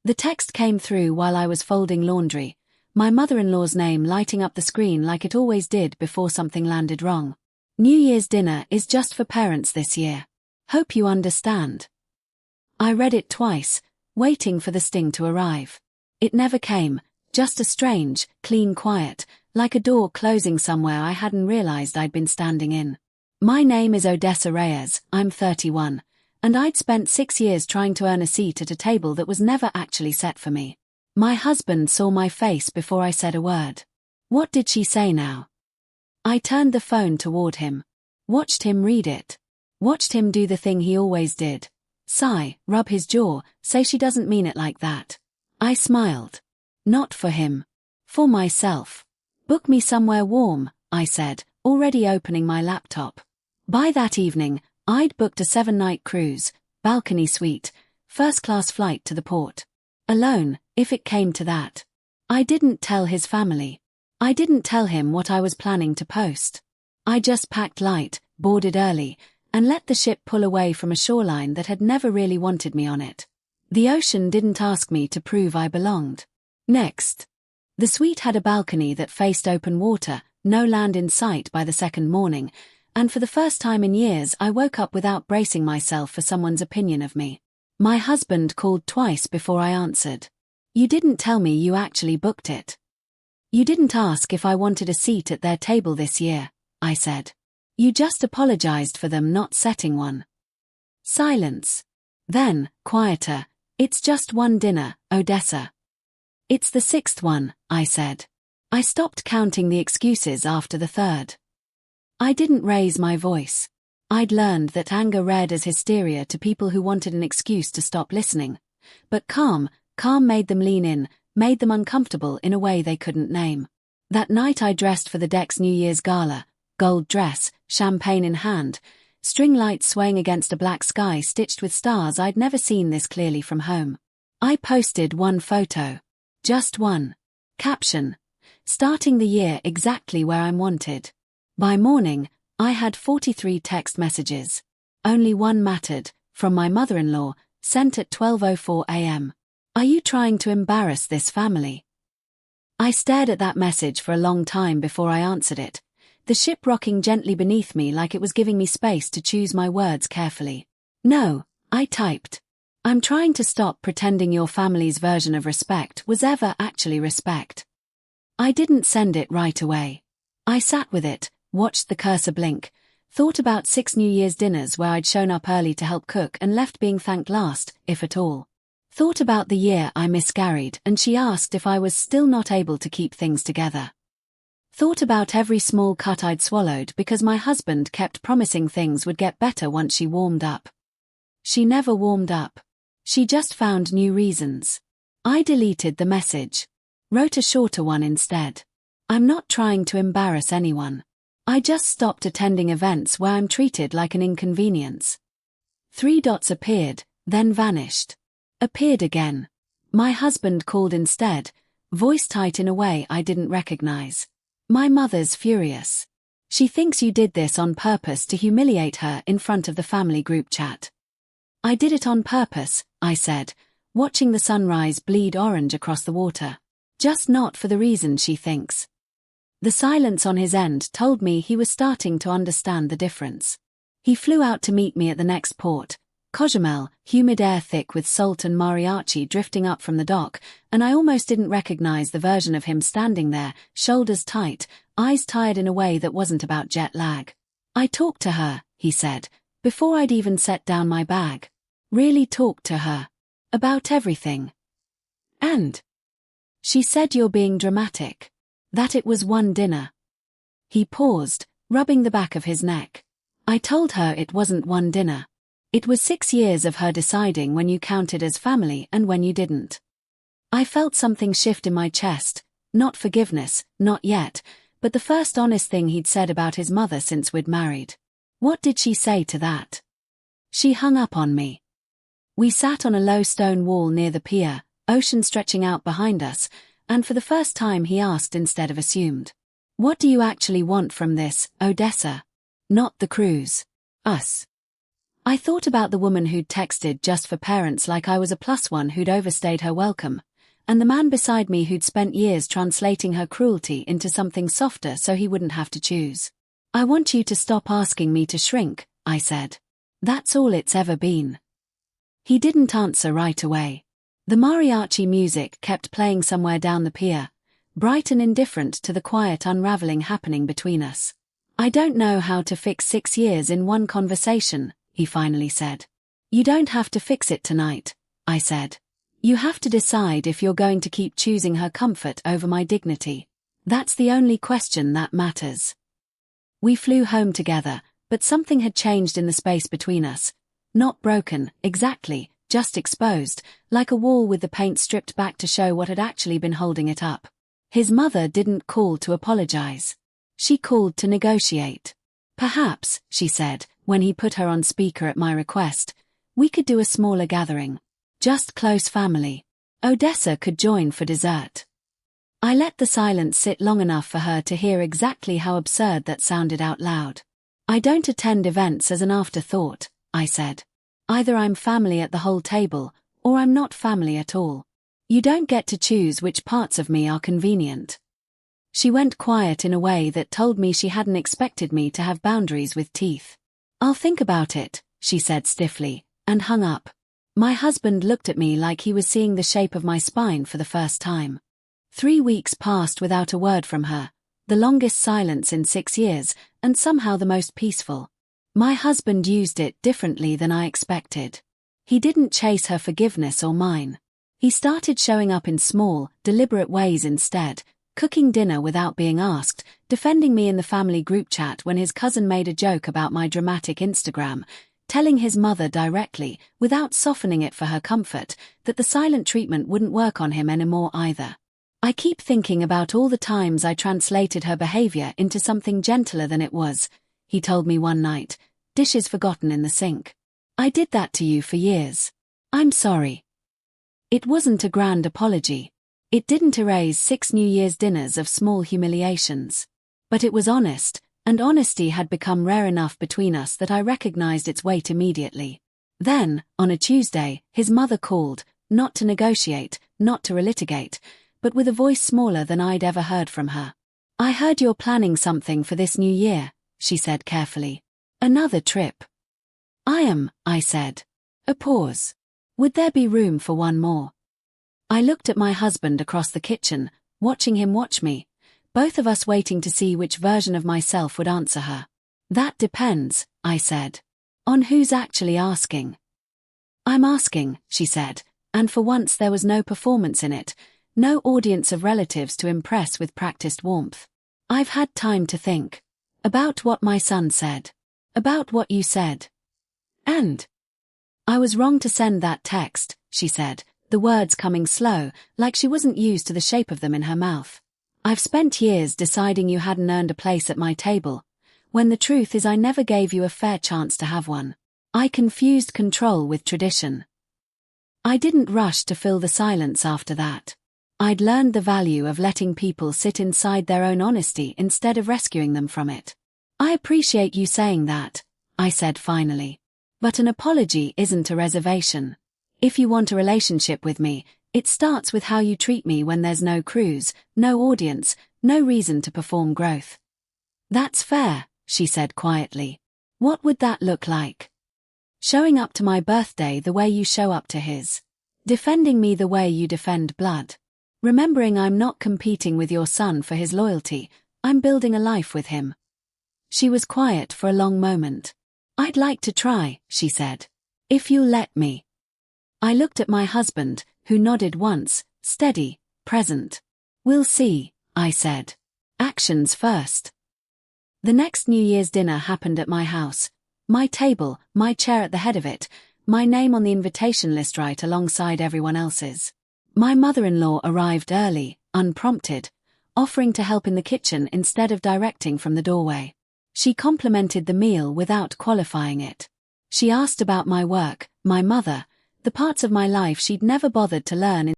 The text came through while I was folding laundry, my mother-in-law's name lighting up the screen like it always did before something landed wrong. New Year's dinner is just for parents this year. Hope you understand. I read it twice, waiting for the sting to arrive. It never came, just a strange, clean quiet, like a door closing somewhere I hadn't realized I'd been standing in. My name is Odessa Reyes, I'm 31, and I'd spent 6 years trying to earn a seat at a table that was never actually set for me. My husband saw my face before I said a word. What did she say now? I turned the phone toward him. Watched him read it. Watched him do the thing he always did. Sigh, rub his jaw, say she doesn't mean it like that. I smiled. Not for him. For myself. Book me somewhere warm, I said, already opening my laptop. By that evening, I'd booked a 7-night cruise, balcony suite, first-class flight to the port. Alone, if it came to that. I didn't tell his family. I didn't tell him what I was planning to post. I just packed light, boarded early, and let the ship pull away from a shoreline that had never really wanted me on it. The ocean didn't ask me to prove I belonged. Next. The suite had a balcony that faced open water, no land in sight by the second morning, and for the first time in years I woke up without bracing myself for someone's opinion of me. My husband called twice before I answered. You didn't tell me you actually booked it. You didn't ask if I wanted a seat at their table this year, I said. You just apologized for them not setting one. Silence. Then, quieter, it's just one dinner, Odessa. It's the 6th one, I said. I stopped counting the excuses after the 3rd. I didn't raise my voice. I'd learned that anger read as hysteria to people who wanted an excuse to stop listening. But calm made them lean in, made them uncomfortable in a way they couldn't name. That night I dressed for the deck's New Year's gala, gold dress, champagne in hand, string lights swaying against a black sky stitched with stars I'd never seen this clearly from home. I posted one photo. Just one. Caption. Starting the year exactly where I'm wanted. By morning, I had 43 text messages. Only one mattered, from my mother-in-law, sent at 12:04 a.m. Are you trying to embarrass this family? I stared at that message for a long time before I answered it, the ship rocking gently beneath me like it was giving me space to choose my words carefully. No, I typed. I'm trying to stop pretending your family's version of respect was ever actually respect. I didn't send it right away. I sat with it, watched the cursor blink, thought about 6 New Year's dinners where I'd shown up early to help cook and left being thanked last, if at all. Thought about the year I miscarried and she asked if I was still not able to keep things together. Thought about every small cut I'd swallowed because my husband kept promising things would get better once she warmed up. She never warmed up. She just found new reasons. I deleted the message. Wrote a shorter one instead. I'm not trying to embarrass anyone. I just stopped attending events where I'm treated like an inconvenience. 3 dots appeared, then vanished. Appeared again. My husband called instead, voice tight in a way I didn't recognize. My mother's furious. She thinks you did this on purpose to humiliate her in front of the family group chat. I did it on purpose, I said, watching the sunrise bleed orange across the water. Just not for the reason she thinks. The silence on his end told me he was starting to understand the difference. He flew out to meet me at the next port, Cozumel, humid air thick with salt and mariachi drifting up from the dock, and I almost didn't recognize the version of him standing there, shoulders tight, eyes tired in a way that wasn't about jet lag. I talked to her, he said, before I'd even set down my bag. Really talked to her. About everything. And she said you're being dramatic. That it was one dinner. He paused, rubbing the back of his neck. I told her it wasn't one dinner. It was 6 years of her deciding when you counted as family and when you didn't. I felt something shift in my chest, not forgiveness, not yet, but the first honest thing he'd said about his mother since we'd married. What did she say to that? She hung up on me. We sat on a low stone wall near the pier, ocean stretching out behind us, and for the first time he asked instead of assumed. What do you actually want from this, Odessa? Not the cruise. Us. I thought about the woman who'd texted just for parents like I was a plus one who'd overstayed her welcome, and the man beside me who'd spent years translating her cruelty into something softer so he wouldn't have to choose. I want you to stop asking me to shrink, I said. That's all it's ever been. He didn't answer right away. The mariachi music kept playing somewhere down the pier, bright and indifferent to the quiet unraveling happening between us. I don't know how to fix 6 years in one conversation, he finally said. You don't have to fix it tonight, I said. You have to decide if you're going to keep choosing her comfort over my dignity. That's the only question that matters. We flew home together, but something had changed in the space between us. Not broken, exactly, just exposed, like a wall with the paint stripped back to show what had actually been holding it up. His mother didn't call to apologize. She called to negotiate. Perhaps, she said, when he put her on speaker at my request, we could do a smaller gathering. Just close family. Odessa could join for dessert. I let the silence sit long enough for her to hear exactly how absurd that sounded out loud. I don't attend events as an afterthought, I said. Either I'm family at the whole table, or I'm not family at all. You don't get to choose which parts of me are convenient. She went quiet in a way that told me she hadn't expected me to have boundaries with teeth. I'll think about it, she said stiffly, and hung up. My husband looked at me like he was seeing the shape of my spine for the first time. 3 weeks passed without a word from her, the longest silence in 6 years, and somehow the most peaceful. My husband used it differently than I expected. He didn't chase her forgiveness or mine. He started showing up in small, deliberate ways instead, cooking dinner without being asked, defending me in the family group chat when his cousin made a joke about my dramatic Instagram, telling his mother directly, without softening it for her comfort, that the silent treatment wouldn't work on him anymore either. I keep thinking about all the times I translated her behavior into something gentler than it was, he told me one night, dishes forgotten in the sink. I did that to you for years. I'm sorry. It wasn't a grand apology. It didn't erase 6 New Year's dinners of small humiliations. But it was honest, and honesty had become rare enough between us that I recognized its weight immediately. Then, on a Tuesday, his mother called, not to negotiate, not to relitigate, but with a voice smaller than I'd ever heard from her. I heard you're planning something for this new year, she said carefully. Another trip. I am, I said. A pause. Would there be room for one more? I looked at my husband across the kitchen, watching him watch me, both of us waiting to see which version of myself would answer her. That depends, I said. On who's actually asking. I'm asking, she said, and for once there was no performance in it, no audience of relatives to impress with practiced warmth. I've had time to think. About what my son said. About what you said. And I was wrong to send that text, she said, the words coming slow, like she wasn't used to the shape of them in her mouth. I've spent years deciding you hadn't earned a place at my table, when the truth is I never gave you a fair chance to have one. I confused control with tradition. I didn't rush to fill the silence after that. I'd learned the value of letting people sit inside their own honesty instead of rescuing them from it. I appreciate you saying that, I said finally. But an apology isn't a reservation. If you want a relationship with me, it starts with how you treat me when there's no cruise, no audience, no reason to perform growth. That's fair, she said quietly. What would that look like? Showing up to my birthday the way you show up to his. Defending me the way you defend blood. Remembering I'm not competing with your son for his loyalty, I'm building a life with him. She was quiet for a long moment. I'd like to try, she said. If you'll let me. I looked at my husband, who nodded once, steady, present. We'll see, I said. Actions first. The next New Year's dinner happened at my house. My table, my chair at the head of it, my name on the invitation list right alongside everyone else's. My mother-in-law arrived early, unprompted, offering to help in the kitchen instead of directing from the doorway. She complimented the meal without qualifying it. She asked about my work, my mother, the parts of my life she'd never bothered to learn